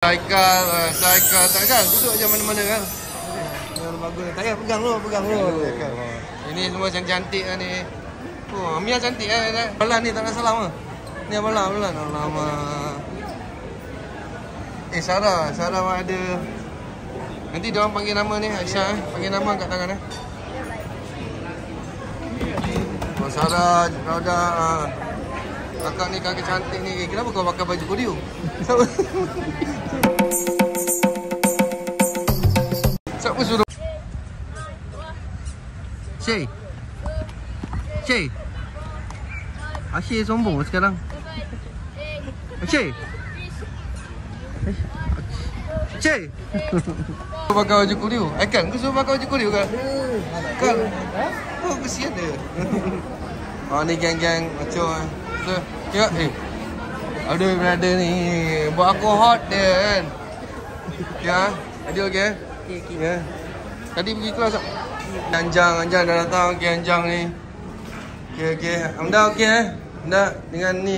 Saikal tak kan? Duduk je mana-mana kan? Bagus. Tak payah pegang lu. Ini semua cantik kan ni. Oh, Amia cantik kan? Belan ni tak nak salam ah. Ni belan. Alamak. Sarah ada. Nanti dia orang panggil nama ni Aisyah panggil nama kat tangan Oh Sarah, Rauda. Kakak ni kakak cantik ni. Kenapa kau pakai baju kodio? Siapa suruh? Cik. Asyik sombong sekarang. Cik. Kau pakai baju kodio? Kan kau suruh pakai baju kodio kan? Kan? Oh, kesian dia. Ni geng-geng macam ya, aduh brother ni buat aku hot dia kan. Ya, ada okey. Ya. Tadi pergi kelas tak? Anjang dah datang Anjang ni. Okey. Anda okey Anda dengan ni.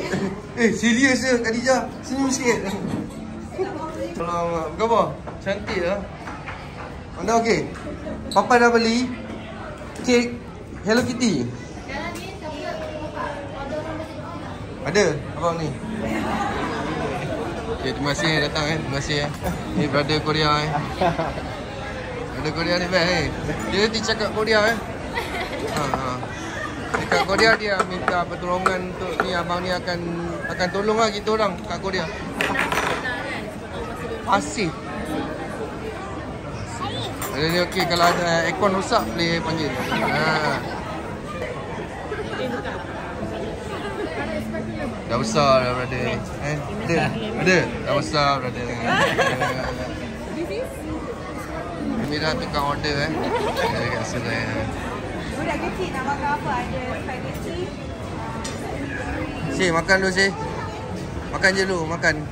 Serius ke Khadijah? Senyum sikit. Alamak, apa? Cantik lah. Anda okey? Papa dah beli kek Hello Kitty. Ada abang ni. Okay, terima kasih datang terima kasih Ni brother Korea Brother Korea ni best Dia cakap Korea Dekat Korea dia minta pertolongan untuk ni abang ni akan tolong lah kita orang kat Korea. Pasif. Ada ni okey kalau ada aircon rosak boleh panggil. Dah besar dah brother. Ada. Dah besar brother. Mira tukang order dekat sana. Budak kecil nak makan apa? Ada spaghetti. Syih makan dulu Syih. Makan je dulu, makan.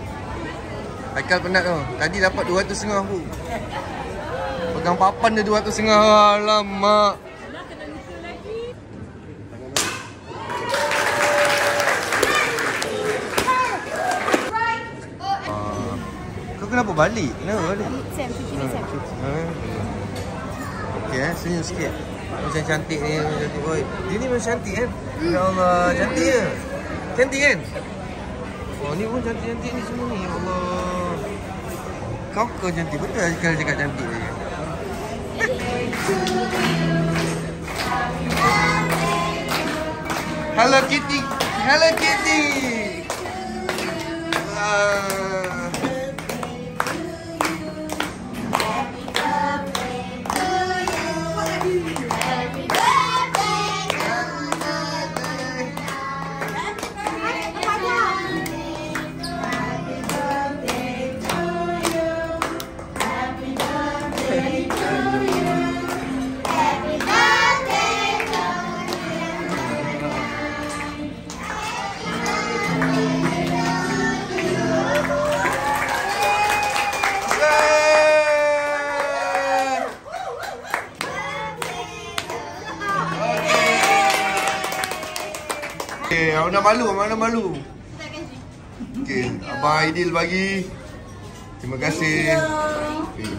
Haikal penat tu. Tadi dapat 250 bu. Pegang papan dia 250. Alamak. Kenapa balik? Kenapa balik? Sam, okey senyum sikit. Macam cantik ni, cantik boy. Dia ni memang cantik kan? Ya Allah, cantik ke? Cantik kan? Oh, ni pun cantik-cantik ni semua ni. Ya Allah. Kau cantik betul kalau cakap cantik ni. Hello Kitty. Hello Kitty. Mana malu? Okey, Abang Aidil bagi. Terima kasih.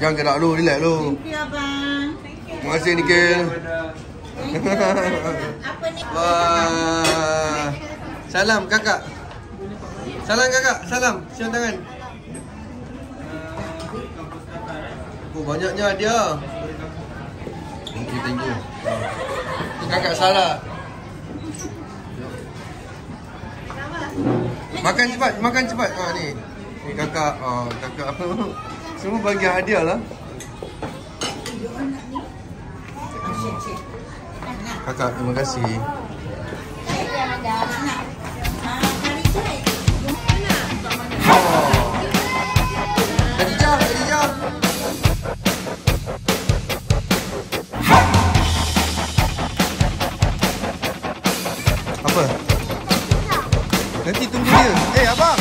Jangan gerak lu, relax lu. Thank you abang. Terima kasih Nikhil. Apa ni? Wah. Salam kakak. Salam. Cium tangan. Oh, banyaknya hadiah. Thank you. Kakak Sarah. Makan cepat. Ni kakak. Kakak apa? Semua bagi hadiah lah. Kakak, terima kasih. Khadijah. Apa? Nanti tunggu dia. Abang.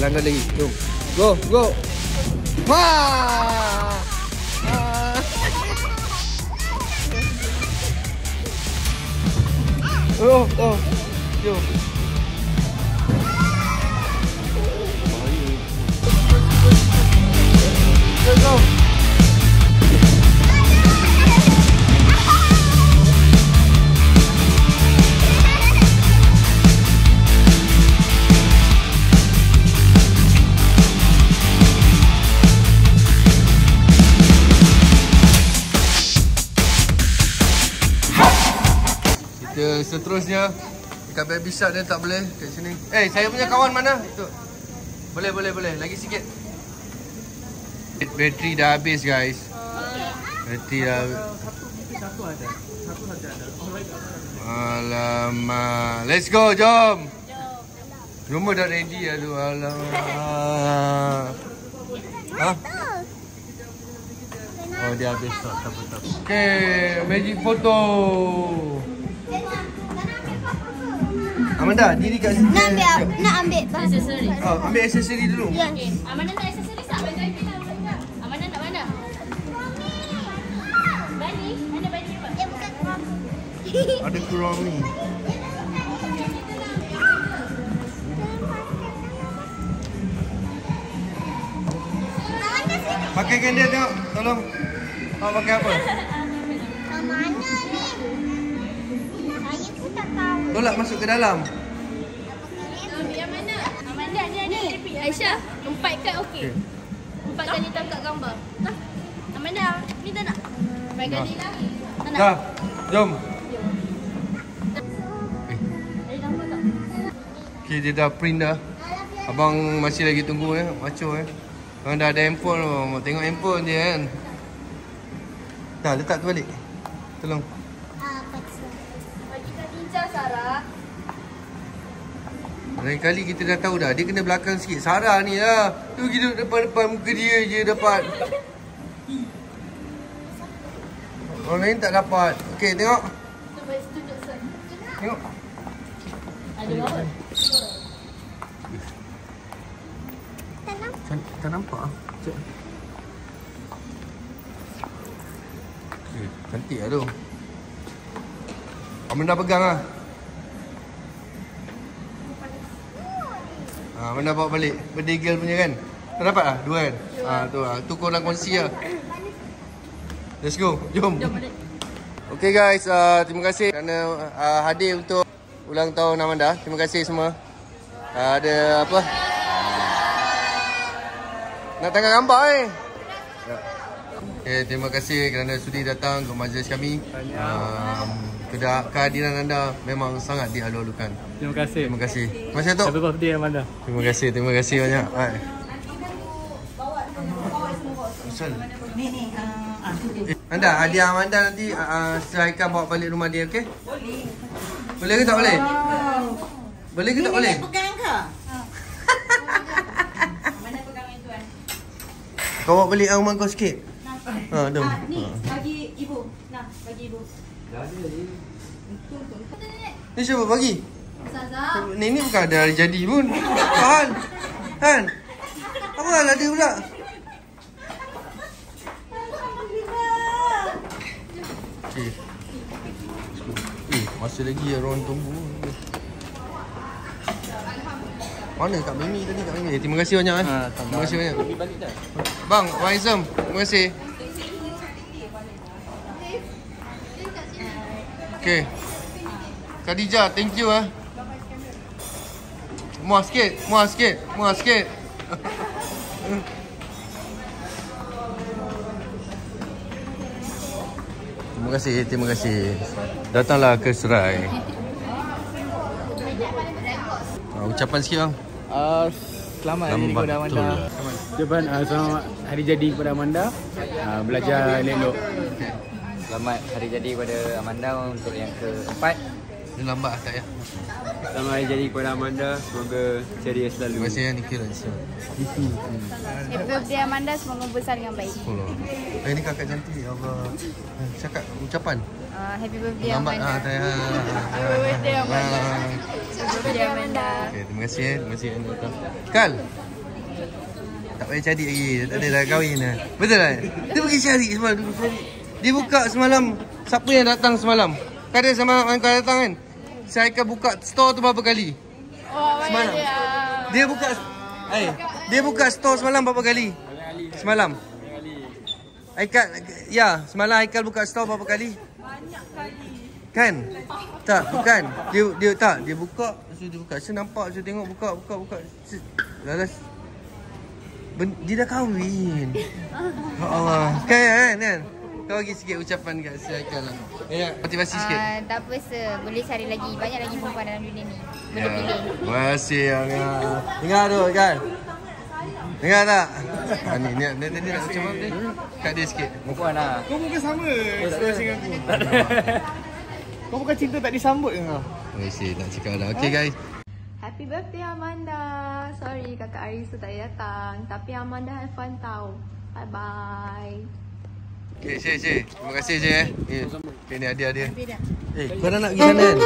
Langgar lagi. Jom. Go, go. Wah! Oh, oh. Jom. Go, go. Seterusnya dekat baby shark dia tak boleh kat sini. Saya punya kawan mana? Itu. Boleh. Lagi sikit. Bateri dah habis guys. Bateri dah habis. Satu ada. Alamak. Let's go, jom. Rumah dah ready. Aduh, alamak. Ha? Oh, dia habis. Tak. Okay, magic photo. Amanda, diri kat sini. Nak ambil aksesori. Oh, ambil aksesori dulu. Ya. Okay. Amanda nak aksesori tak? Amanda nak mana? Bani? Mana bani apa? Dia bukan kurang. Ada kurang ni. Pakaikan dia tengok. Tolong. Awak pakai apa? Mana ni? Saya pun tak tahu. Tolak masuk ke dalam. Ambil yang mana? Amanda ni. Aisyah, 4 kad okey. 4 kali tangkap gambar. Nah. Amanda, ni tak nak? 4 kali lah. Tak nak? Dah. Jom. Ada gambar tak? Okay, dia dah print dah. Abang masih lagi tunggu maco Abang dah ada handphone tu. Tengok handphone je kan. Dah, letak tu balik. Tolong. Bagi kat bincang Sarah. Lain kali kita dah tahu dah. Dia kena belakang sikit. Sarah ni lah. Tu kita depan muka dia je dapat. Orang lain tak dapat. Okay, tengok. Tunjuk sir. Tengok. Ada gambar. Tak nampak ah. Cantik lah tu. Amanda pegang lah. Amanda bawa balik. Birthday girl punya kan. Tak dapat lah? 2 kan? Tu lah. Tu korang kongsi lah. Let's go. Jom. Okay guys. Terima kasih kerana hadir untuk ulang tahun Amanda. Terima kasih semua. Ada apa? Nak tangkap gambar Okay, terima kasih kerana sudi datang ke majlis kami. Kehadiran anda memang sangat dialu-alukan. Terima kasih. Terima kasih. Terima kasih Datuk. Happy birthday Amanda. Terima kasih banyak. Anda, hadiah Amanda nanti Haikal bawa balik rumah dia, okey? Boleh ke tak boleh? Boleh ke tak boleh? Pegang ke? Kau bawa balik rumah kau sikit. Jom. Ni, bagi ibu. Nah, bagi ibu. Ni siapa bagi? Ustazah. Ni bukan ada hari jadi pun. Han. Apa hal ada pula? Okay. Masih lagi orang tunggu. Mana Kak Mimi tadi? Kak Mimi. Terima kasih banyak Terima kasih banyak. Bang, Waizam, terima kasih. Okay. Khadijah, thank you Muah sikit. Terima kasih. Datanglah ke Serai. Ucapan sikit bang. Selamat hari jadi kepada Amanda. Ucapan selamat hari jadi kepada Amanda. Belajar elok. Selamat hari jadi kepada Amanda untuk yang keempat. Dia lambat tak ya? Selamat hari jadi kepada Amanda. Semoga ceria selalu. Terima kasih Nikhil dan Sia. Happy birthday Amanda, semoga besar dengan baik. Ini kakak cantik. Ya Allah. Cakap ucapan. Happy birthday Lambat Amanda. tak ya? Happy birthday Amanda. Happy birthday Amanda. Okay, terima kasih Anda datang. Kal. Tak payah cari lagi. Tak ada dah kahwin dah. Betul tak? Dia pergi cari semalam. Dia pergi cari. Dia buka semalam. Siapa yang datang semalam? Kan ada semalam kau datang kan? Saya akan buka store tu berapa kali? Oh, Semalam. Dia buka dia buka store semalam berapa kali? Semalam. Haikal, ya, semalam Haikal buka store berapa kali? Banyak kali. Kan? Tak, bukan. Dia buka, dia buka. Saya nampak, saya tengok buka. Lalas dia dah kahwin. Ya Allah. Kan? Kau bagi sikit ucapan kat si Haikal lah. Ya, motivasi sikit. Tak apa sir, boleh cari lagi. Banyak lagi perempuan dalam dunia ni. Boleh pilih. Terima kasih Angah. Dengar tu kan? Dengar tak? Ni nak macam apa ni? Kat dia sikit. Perempuan lah. Kau bukan sama express dengan aku. Kau bukan cinta tak disambut ke kau? Terima kasih nak cakap dah. Okay guys. Happy birthday Amanda. Sorry kakak Arisa tak datang. Tapi Amanda have fun tau. Bye bye. Okay, Syed. Terima kasih Syed. Okay, ni hadiah dia. Kau dah nak pergi sana kan?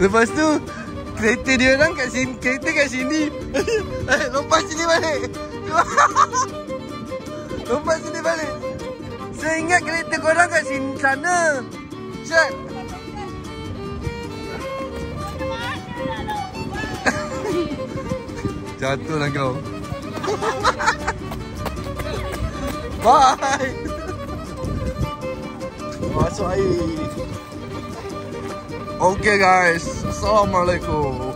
Lepas tu kereta dia orang kat sini, kereta kat sini. Lompat sini balik. Lompat sini balik. Saya ingat kereta korang kat sini sana. Syed. Jatuhlah kau. Bye. Masuk air. Okay guys, Assalamualaikum.